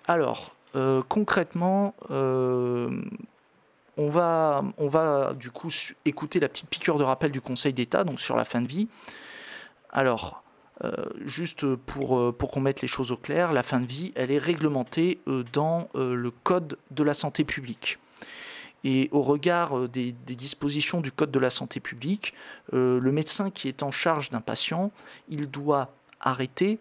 Alors, concrètement, on va du coup écouter la petite piqûre de rappel du Conseil d'État, donc sur la fin de vie. Alors, juste pour qu'on mette les choses au clair, la fin de vie, elle est réglementée dans le Code de la santé publique. Et au regard des dispositions du Code de la santé publique, le médecin qui est en charge d'un patient, il doit arrêter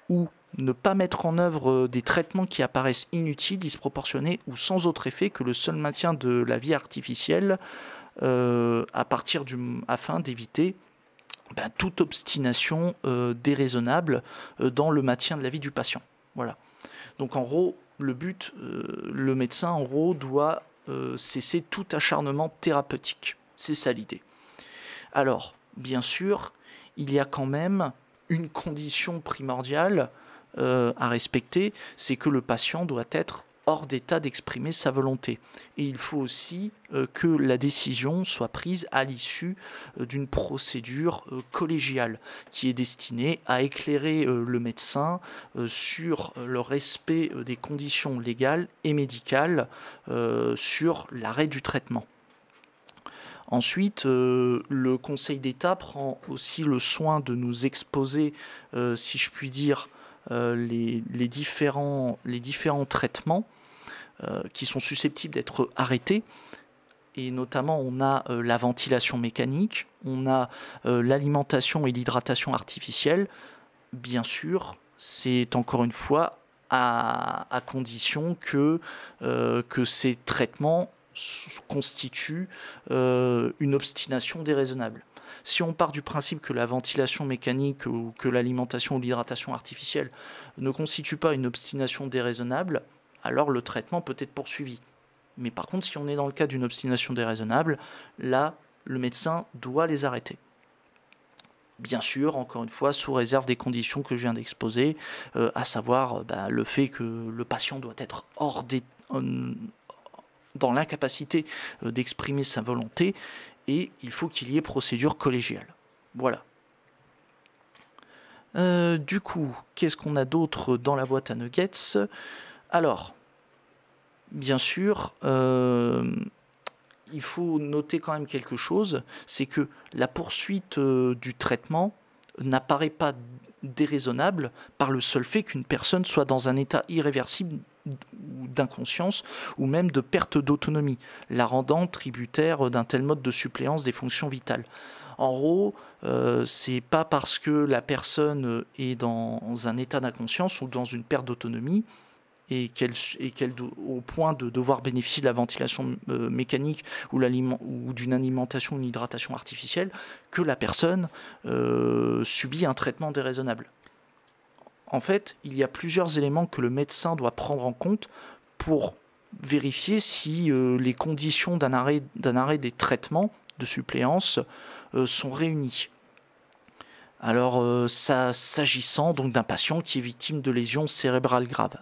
ou ne pas mettre en œuvre des traitements qui apparaissent inutiles, disproportionnés ou sans autre effet que le seul maintien de la vie artificielle afin d'éviter toute obstination déraisonnable dans le maintien de la vie du patient. Voilà. Donc en gros, le médecin en gros doit cesser tout acharnement thérapeutique. C'est ça l'idée. Alors, bien sûr, il y a quand même une condition primordiale à respecter, c'est que le patient doit être hors d'état d'exprimer sa volonté. Et il faut aussi que la décision soit prise à l'issue d'une procédure collégiale qui est destinée à éclairer le médecin sur le respect des conditions légales et médicales sur l'arrêt du traitement. Ensuite, le Conseil d'État prend aussi le soin de nous exposer, si je puis dire, les différents traitements qui sont susceptibles d'être arrêtés. Et notamment, on a la ventilation mécanique, on a l'alimentation et l'hydratation artificielle. Bien sûr, c'est encore une fois à condition que ces traitements constituent une obstination déraisonnable. Si on part du principe que la ventilation mécanique ou que l'alimentation ou l'hydratation artificielle ne constitue pas une obstination déraisonnable, alors le traitement peut être poursuivi. Mais par contre, si on est dans le cas d'une obstination déraisonnable, là, le médecin doit les arrêter. Bien sûr, encore une fois, sous réserve des conditions que je viens d'exposer, à savoir le fait que le patient doit être dans l'incapacité d'exprimer sa volonté, et il faut qu'il y ait procédure collégiale. Voilà. Du coup, qu'est-ce qu'on a d'autre dans la boîte à nuggets ? Alors, bien sûr, il faut noter quand même quelque chose, c'est que la poursuite du traitement n'apparaît pas déraisonnable par le seul fait qu'une personne soit dans un état irréversible d'inconscience ou même de perte d'autonomie, la rendant tributaire d'un tel mode de suppléance des fonctions vitales. En gros, c'est pas parce que la personne est dans un état d'inconscience ou dans une perte d'autonomie et qu'elle au point de devoir bénéficier de la ventilation mécanique ou d'une alimentation ou une hydratation artificielle que la personne subit un traitement déraisonnable. En fait, il y a plusieurs éléments que le médecin doit prendre en compte pour vérifier si les conditions d'un arrêt des traitements de suppléance sont réunies. Alors, s'agissant donc d'un patient qui est victime de lésions cérébrales graves.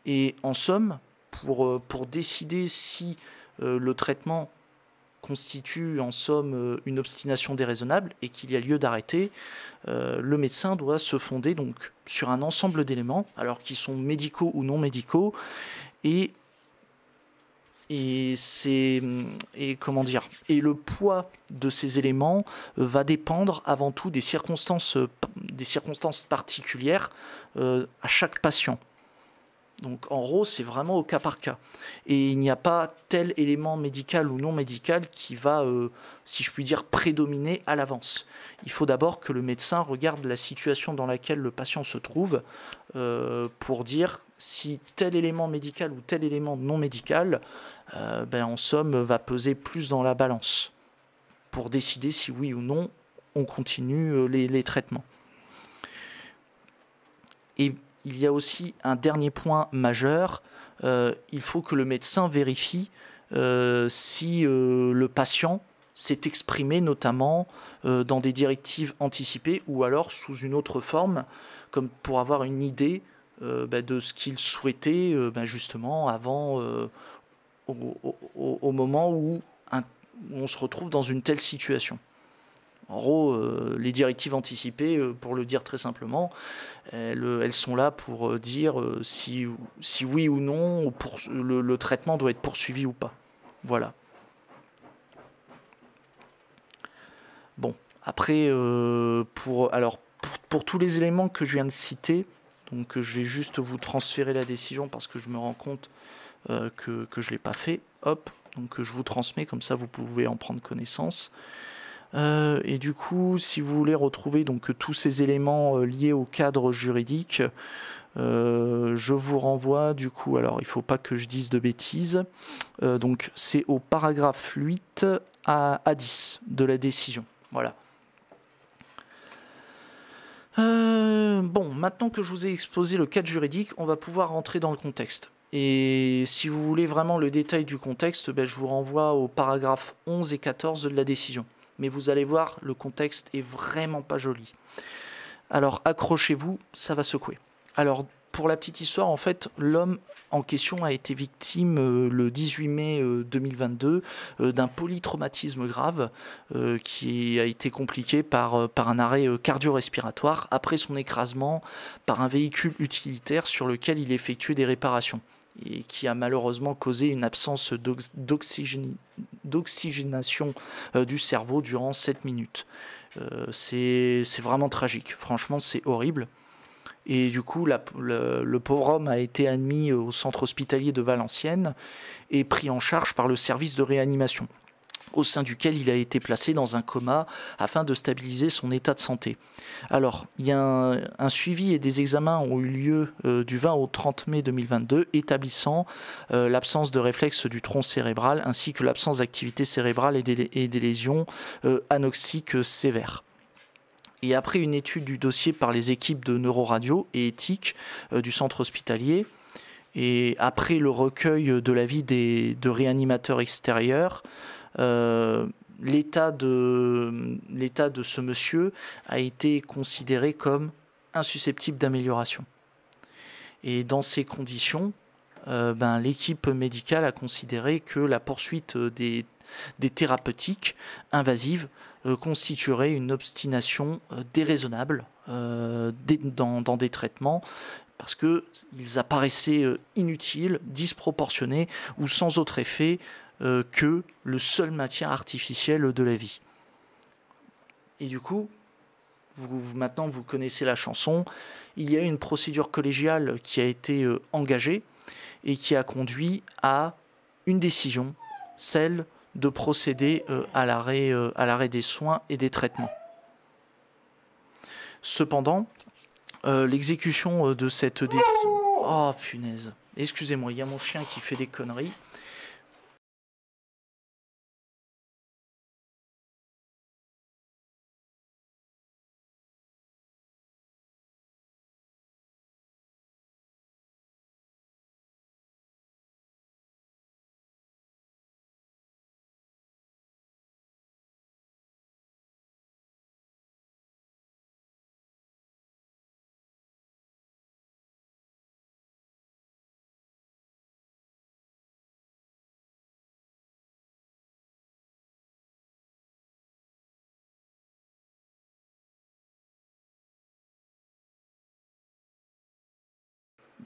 Et en somme, pour décider si le traitement constitue en somme une obstination déraisonnable et qu'il y a lieu d'arrêter, le médecin doit se fonder donc sur un ensemble d'éléments, alors qu'ils sont médicaux ou non médicaux, et le poids de ces éléments va dépendre avant tout des circonstances particulières à chaque patient. Donc en gros, c'est vraiment au cas par cas. Et il n'y a pas tel élément médical ou non médical qui va, si je puis dire, prédominer à l'avance. Il faut d'abord que le médecin regarde la situation dans laquelle le patient se trouve pour dire si tel élément médical ou tel élément non médical, en somme, va peser plus dans la balance pour décider si oui ou non on continue les traitements. Et il y a aussi un dernier point majeur, il faut que le médecin vérifie si le patient s'est exprimé notamment dans des directives anticipées ou alors sous une autre forme, comme pour avoir une idée de ce qu'il souhaitait justement avant, au moment où on se retrouve dans une telle situation. En gros, les directives anticipées, pour le dire très simplement, elles sont là pour dire si oui ou non le traitement doit être poursuivi ou pas. Voilà. Bon, après, pour tous les éléments que je viens de citer, donc je vais juste vous transférer la décision parce que je me rends compte que je ne l'ai pas fait. Hop, donc je vous transmets, comme ça vous pouvez en prendre connaissance. Et du coup, si vous voulez retrouver donc tous ces éléments liés au cadre juridique, je vous renvoie du coup, alors il ne faut pas que je dise de bêtises, donc c'est au paragraphe 8 à 10 de la décision. Voilà. Bon, maintenant que je vous ai exposé le cadre juridique, on va pouvoir rentrer dans le contexte. Et si vous voulez vraiment le détail du contexte, ben, je vous renvoie au paragraphe 11 et 14 de la décision. Mais vous allez voir, le contexte est vraiment pas joli. Alors accrochez-vous, ça va secouer. Alors pour la petite histoire, en fait, l'homme en question a été victime le 18 mai 2022 d'un polytraumatisme grave qui a été compliqué par un arrêt cardio-respiratoire après son écrasement par un véhicule utilitaire sur lequel il effectuait des réparations et qui a malheureusement causé une absence d'oxygénation du cerveau durant 7 minutes. C'est vraiment tragique, franchement c'est horrible. Et du coup, le pauvre homme a été admis au centre hospitalier de Valenciennes et pris en charge par le service de réanimation, au sein duquel il a été placé dans un coma afin de stabiliser son état de santé. Alors, il y a un suivi et des examens ont eu lieu du 20 au 30 mai 2022, établissant l'absence de réflexe du tronc cérébral ainsi que l'absence d'activité cérébrale et des lésions anoxiques sévères. Et après une étude du dossier par les équipes de neuroradio et éthique du centre hospitalier, et après le recueil de l'avis de réanimateurs extérieurs, l'état de ce monsieur a été considéré comme insusceptible d'amélioration. Et dans ces conditions, l'équipe médicale a considéré que la poursuite des thérapeutiques invasives constituerait une obstination déraisonnable dans des traitements parce qu'ils apparaissaient inutiles, disproportionnés ou sans autre effet que le seul maintien artificiel de la vie. Et du coup, maintenant vous connaissez la chanson, il y a une procédure collégiale qui a été engagée et qui a conduit à une décision, celle de procéder à l'arrêt des soins et des traitements. Cependant, l'exécution de cette décision... Oh punaise, excusez-moi, il y a mon chien qui fait des conneries.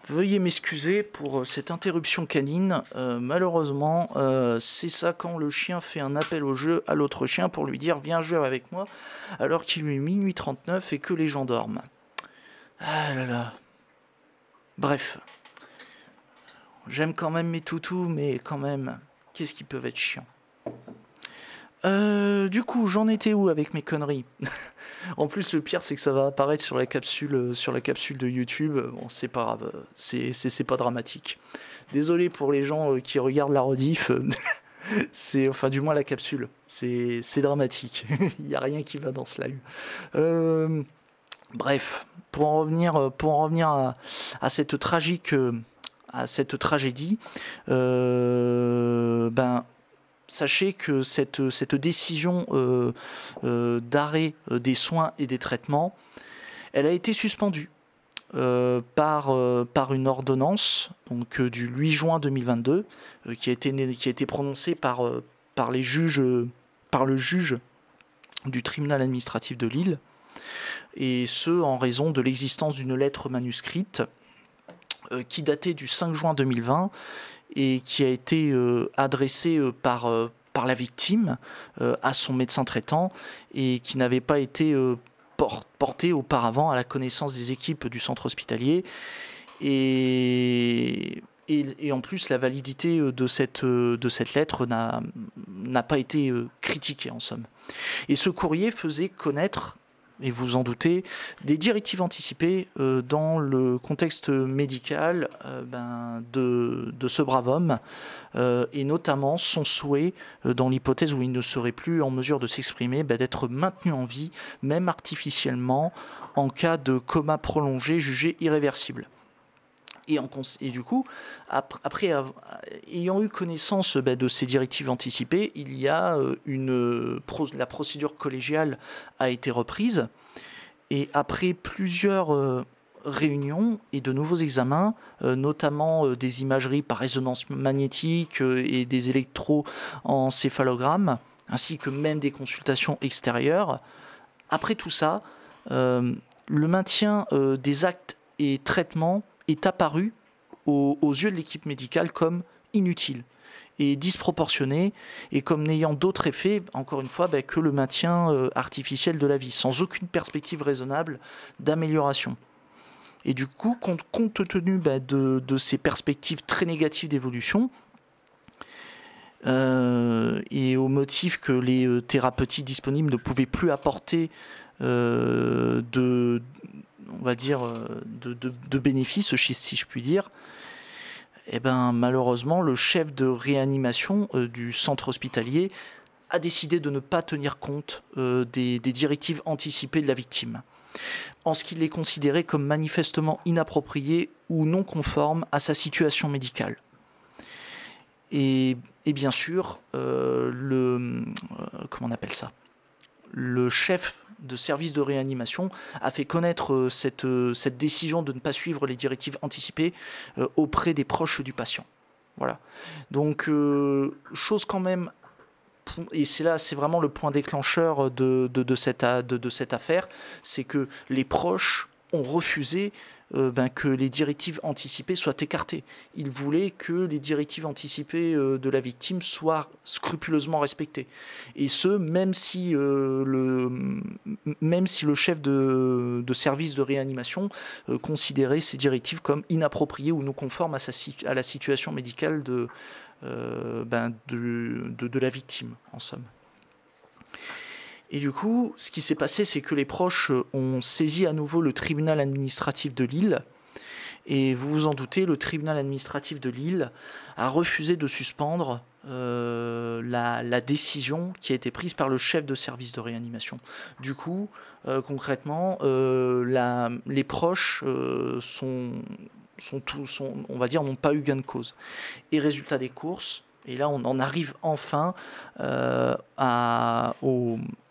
Veuillez m'excuser pour cette interruption canine. Malheureusement, c'est ça quand le chien fait un appel au jeu à l'autre chien pour lui dire « Viens jouer avec moi » alors qu'il est minuit 39 et que les gens dorment. Ah là là. Bref. J'aime quand même mes toutous, mais quand même, qu'est-ce qu'ils peuvent être chiants. Du coup, j'en étais où avec mes conneries? En plus, le pire, c'est que ça va apparaître sur la capsule de YouTube. Bon, c'est pas grave, c'est pas dramatique. Désolé pour les gens qui regardent la rediff. Enfin, du moins la capsule. C'est dramatique. Il n'y a rien qui va dans ce live. Bref, pour en revenir à cette tragédie, sachez que cette décision d'arrêt des soins et des traitements, elle a été suspendue par une ordonnance donc, du 8 juin 2022 qui a été prononcée par le juge du tribunal administratif de Lille, et ce en raison de l'existence d'une lettre manuscrite qui datait du 5 juin 2020 et qui a été adressée par la victime à son médecin traitant et qui n'avait pas été portée auparavant à la connaissance des équipes du centre hospitalier. Et en plus, la validité de cette lettre n'a pas été critiquée, en somme. Et ce courrier faisait connaître, et vous en doutez, des directives anticipées dans le contexte médical de ce brave homme, et notamment son souhait, dans l'hypothèse où il ne serait plus en mesure de s'exprimer, d'être maintenu en vie, même artificiellement, en cas de coma prolongé jugé irréversible. Et du coup, après ayant eu connaissance de ces directives anticipées, il y a la procédure collégiale a été reprise. Et après plusieurs réunions et de nouveaux examens, notamment des imageries par résonance magnétique et des électroencéphalogrammes, ainsi que même des consultations extérieures, après tout ça, le maintien des actes et traitements est apparu aux yeux de l'équipe médicale comme inutile et disproportionné, et comme n'ayant d'autre effet, encore une fois, que le maintien artificiel de la vie, sans aucune perspective raisonnable d'amélioration. Et du coup, compte tenu de ces perspectives très négatives d'évolution, et au motif que les thérapeutiques disponibles ne pouvaient plus apporter de bénéfices, si je puis dire, malheureusement, le chef de réanimation du centre hospitalier a décidé de ne pas tenir compte des directives anticipées de la victime, en ce qu'il les considérait comme manifestement inappropriées ou non conformes à sa situation médicale. Et bien sûr, comment on appelle ça ? Le chef de service de réanimation a fait connaître cette décision de ne pas suivre les directives anticipées auprès des proches du patient. Voilà. Donc, chose quand même, et c'est vraiment le point déclencheur de cette affaire, c'est que les proches ont refusé que les directives anticipées soient écartées. Ils voulaient que les directives anticipées de la victime soient scrupuleusement respectées. Et ce, même si le chef de service de réanimation considérait ces directives comme inappropriées ou non conformes à la situation médicale de la victime, en somme. Et du coup, ce qui s'est passé, c'est que les proches ont saisi à nouveau le tribunal administratif de Lille. Et vous vous en doutez, le tribunal administratif de Lille a refusé de suspendre la décision qui a été prise par le chef de service de réanimation. Du coup, concrètement, les proches on va dire, n'ont pas eu gain de cause. Et résultat des courses, et là on en arrive enfin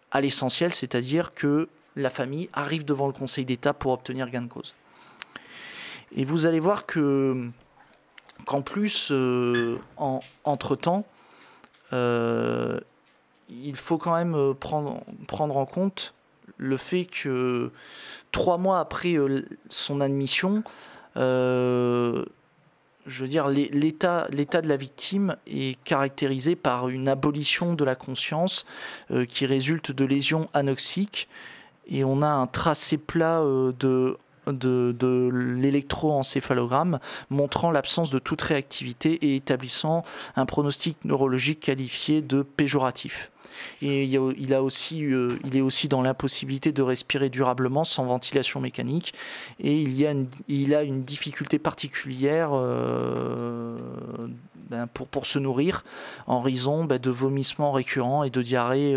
à l'essentiel, c'est-à-dire que la famille arrive devant le Conseil d'État pour obtenir gain de cause. Et vous allez voir qu'en plus, entre-temps, il faut quand même prendre en compte le fait que 3 mois après son admission, je veux dire, l'état de la victime est caractérisé par une abolition de la conscience qui résulte de lésions anoxiques, et on a un tracé plat de l'électroencéphalogramme montrant l'absence de toute réactivité et établissant un pronostic neurologique qualifié de péjoratif. Et il est aussi dans l'impossibilité de respirer durablement sans ventilation mécanique, et il a une difficulté particulière pour se nourrir en raison de vomissements récurrents et de diarrhées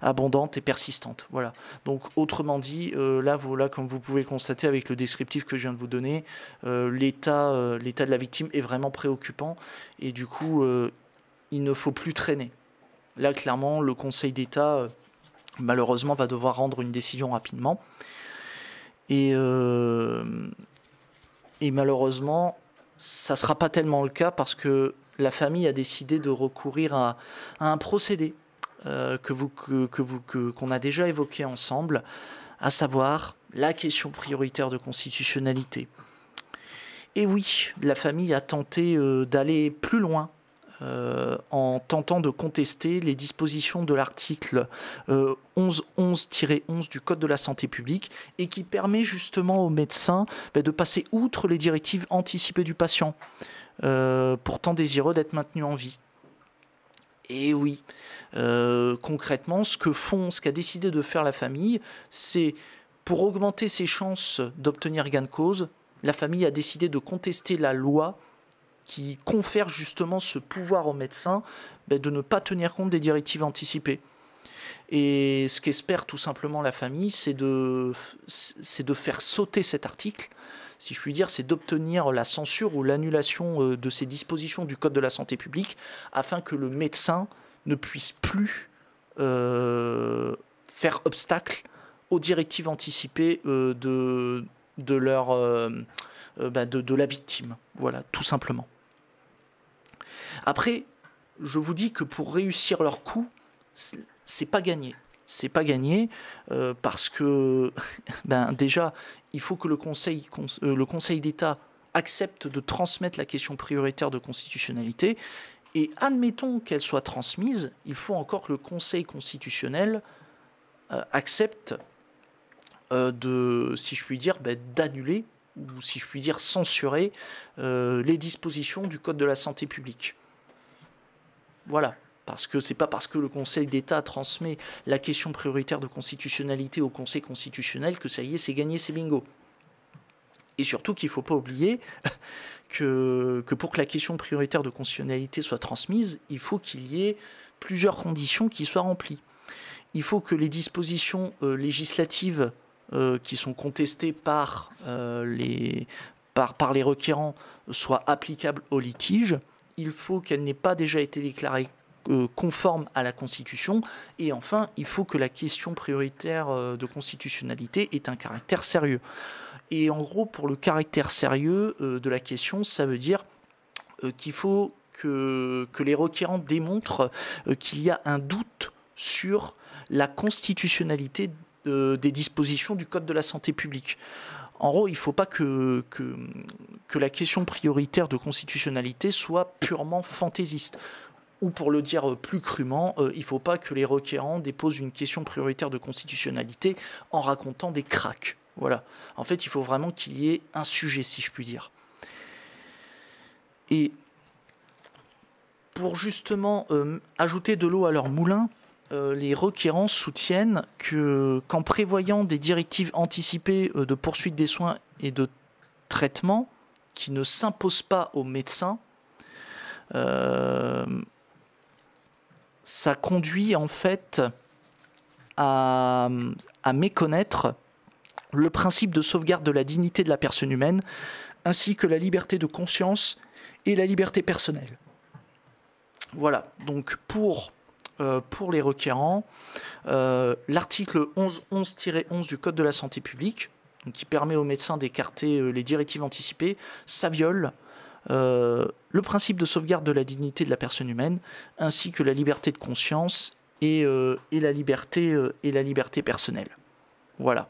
abondantes et persistantes. Voilà. Donc autrement dit, là comme vous pouvez le constater avec le descriptif que je viens de vous donner, l'état de la victime est vraiment préoccupant, et du coup il ne faut plus traîner. Là, clairement, le Conseil d'État, malheureusement, va devoir rendre une décision rapidement. Et malheureusement, ça ne sera pas tellement le cas, parce que la famille a décidé de recourir à un procédé qu'on a déjà évoqué ensemble, à savoir la question prioritaire de constitutionnalité. Et oui, la famille a tenté d'aller plus loin en tentant de contester les dispositions de l'article 1111-11 du Code de la santé publique et qui permet justement aux médecins de passer outre les directives anticipées du patient, pourtant désireux d'être maintenu en vie. Et oui, concrètement, ce qu'a décidé de faire la famille, c'est pour augmenter ses chances d'obtenir gain de cause, la famille a décidé de contester la loi qui confère justement ce pouvoir aux médecins de ne pas tenir compte des directives anticipées. Et ce qu'espère tout simplement la famille, c'est de faire sauter cet article, si je puis dire, c'est d'obtenir la censure ou l'annulation de ces dispositions du Code de la santé publique, afin que le médecin ne puisse plus faire obstacle aux directives anticipées de la victime. Voilà, tout simplement. Après, je vous dis que pour réussir leur coup, c'est pas gagné. C'est pas gagné parce que déjà, il faut que le Conseil d'État accepte de transmettre la question prioritaire de constitutionnalité. Et admettons qu'elle soit transmise, il faut encore que le Conseil constitutionnel accepte si je puis dire, d'annuler ou si je puis dire censurer les dispositions du Code de la santé publique. Voilà. Parce que c'est pas parce que le Conseil d'État transmet la question prioritaire de constitutionnalité au Conseil constitutionnel que ça y est, c'est gagné, c'est bingo. Et surtout qu'il ne faut pas oublier que pour que la question prioritaire de constitutionnalité soit transmise, il faut qu'il y ait plusieurs conditions qui soient remplies. Il faut que les dispositions législatives qui sont contestées par les requérants soient applicables au litige. Il faut qu'elles n'aient pas déjà été déclarées conforme à la Constitution, et enfin, il faut que la question prioritaire de constitutionnalité ait un caractère sérieux. Et en gros, pour le caractère sérieux de la question, ça veut dire qu'il faut que les requérants démontrent qu'il y a un doute sur la constitutionnalité des dispositions du Code de la santé publique. En gros, il ne faut pas que la question prioritaire de constitutionnalité soit purement fantaisiste. Ou pour le dire plus crûment, il ne faut pas que les requérants déposent une question prioritaire de constitutionnalité en racontant des cracks. Voilà. En fait, il faut vraiment qu'il y ait un sujet, si je puis dire. Et pour justement ajouter de l'eau à leur moulin, les requérants soutiennent qu'en prévoyant des directives anticipées de poursuite des soins et de traitement qui ne s'imposent pas aux médecins, ça conduit en fait à méconnaître le principe de sauvegarde de la dignité de la personne humaine, ainsi que la liberté de conscience et la liberté personnelle. Voilà, donc pour les requérants, l'article 1111-11 du Code de la santé publique, donc qui permet aux médecins d'écarter les directives anticipées, ça viole le principe de sauvegarde de la dignité de la personne humaine, ainsi que la liberté de conscience et la liberté personnelle. Voilà.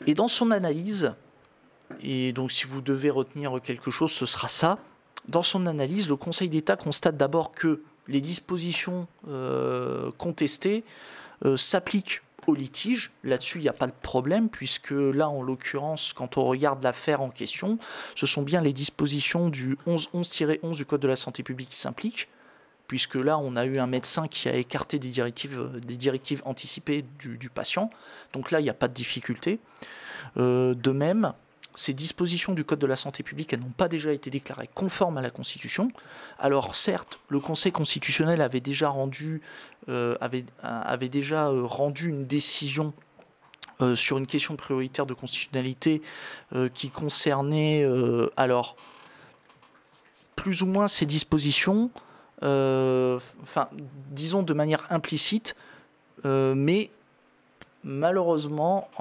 Et dans son analyse, et donc si vous devez retenir quelque chose, ce sera ça. Dans son analyse, le Conseil d'État constate d'abord que les dispositions contestées s'appliquent au litige. Là-dessus, il n'y a pas de problème, puisque là, en l'occurrence, quand on regarde l'affaire en question, ce sont bien les dispositions du 1111-11 du Code de la santé publique qui s'impliquent, puisque là, on a eu un médecin qui a écarté des directives anticipées du patient. Donc là, il n'y a pas de difficulté. De même, ces dispositions du Code de la santé publique, elles n'ont pas déjà été déclarées conformes à la Constitution. Alors certes, le Conseil constitutionnel avait déjà rendu une décision sur une question prioritaire de constitutionnalité qui concernait plus ou moins ces dispositions, disons de manière implicite, mais malheureusement,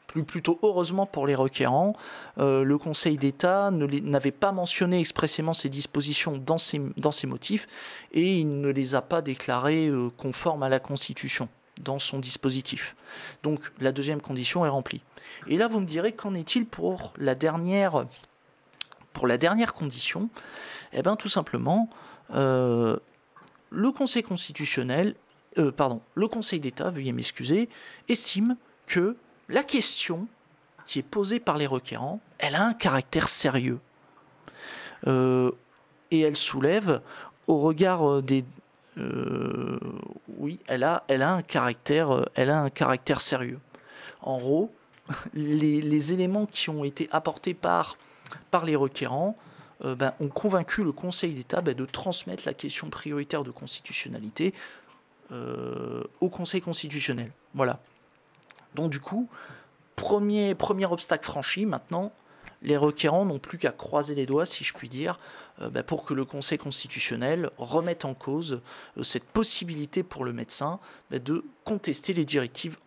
plutôt heureusement pour les requérants, le Conseil d'État n'avait pas mentionné expressément ces dispositions dans ses motifs et il ne les a pas déclarées conformes à la Constitution dans son dispositif. Donc la deuxième condition est remplie. Et là vous me direz qu'en est-il pour la dernière condition? Eh bien tout simplement, le Conseil constitutionnel, le Conseil d'État, veuillez m'excuser, estime que la question qui est posée par les requérants, elle a un caractère sérieux. Et elle soulève, au regard des... oui, elle a un caractère sérieux. En gros, les éléments qui ont été apportés par les requérants ont convaincu le Conseil d'État de transmettre la question prioritaire de constitutionnalité au Conseil constitutionnel. Voilà. Donc du coup, premier obstacle franchi, maintenant, les requérants n'ont plus qu'à croiser les doigts, si je puis dire, pour que le Conseil constitutionnel remette en cause cette possibilité pour le médecin de contester les directives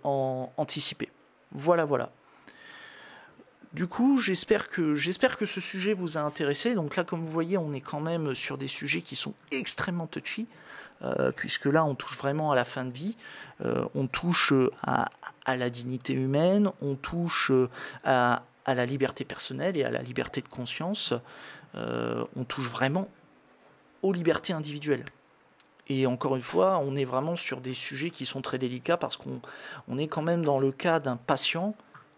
anticipées. Voilà. Du coup, j'espère que ce sujet vous a intéressé. Donc là, comme vous voyez, on est quand même sur des sujets qui sont extrêmement touchy, puisque là, on touche vraiment à la fin de vie, on touche à la dignité humaine, on touche à la liberté personnelle et à la liberté de conscience, on touche vraiment aux libertés individuelles. Et encore une fois, on est vraiment sur des sujets qui sont très délicats parce qu'on est quand même dans le cas d'un patient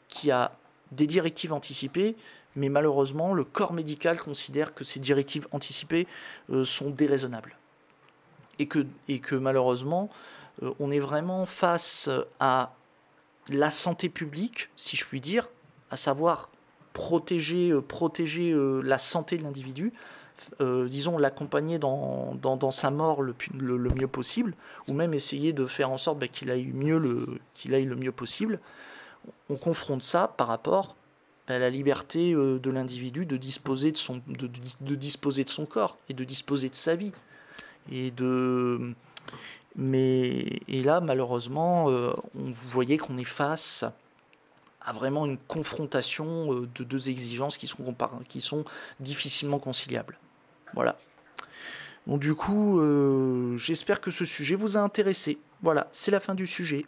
qui a des directives anticipées, mais malheureusement, le corps médical considère que ces directives anticipées sont déraisonnables. Et que malheureusement, on est vraiment face à la santé publique, si je puis dire, à savoir protéger la santé de l'individu, disons l'accompagner dans sa mort le mieux possible, ou même essayer de faire en sorte qu'il aille le mieux possible. On confronte ça par rapport à la liberté de l'individu de disposer de son corps et de disposer de sa vie. Et là, malheureusement, vous voyez qu'on est face à vraiment une confrontation de deux exigences qui sont difficilement conciliables. Voilà. Donc du coup, j'espère que ce sujet vous a intéressé. Voilà, c'est la fin du sujet.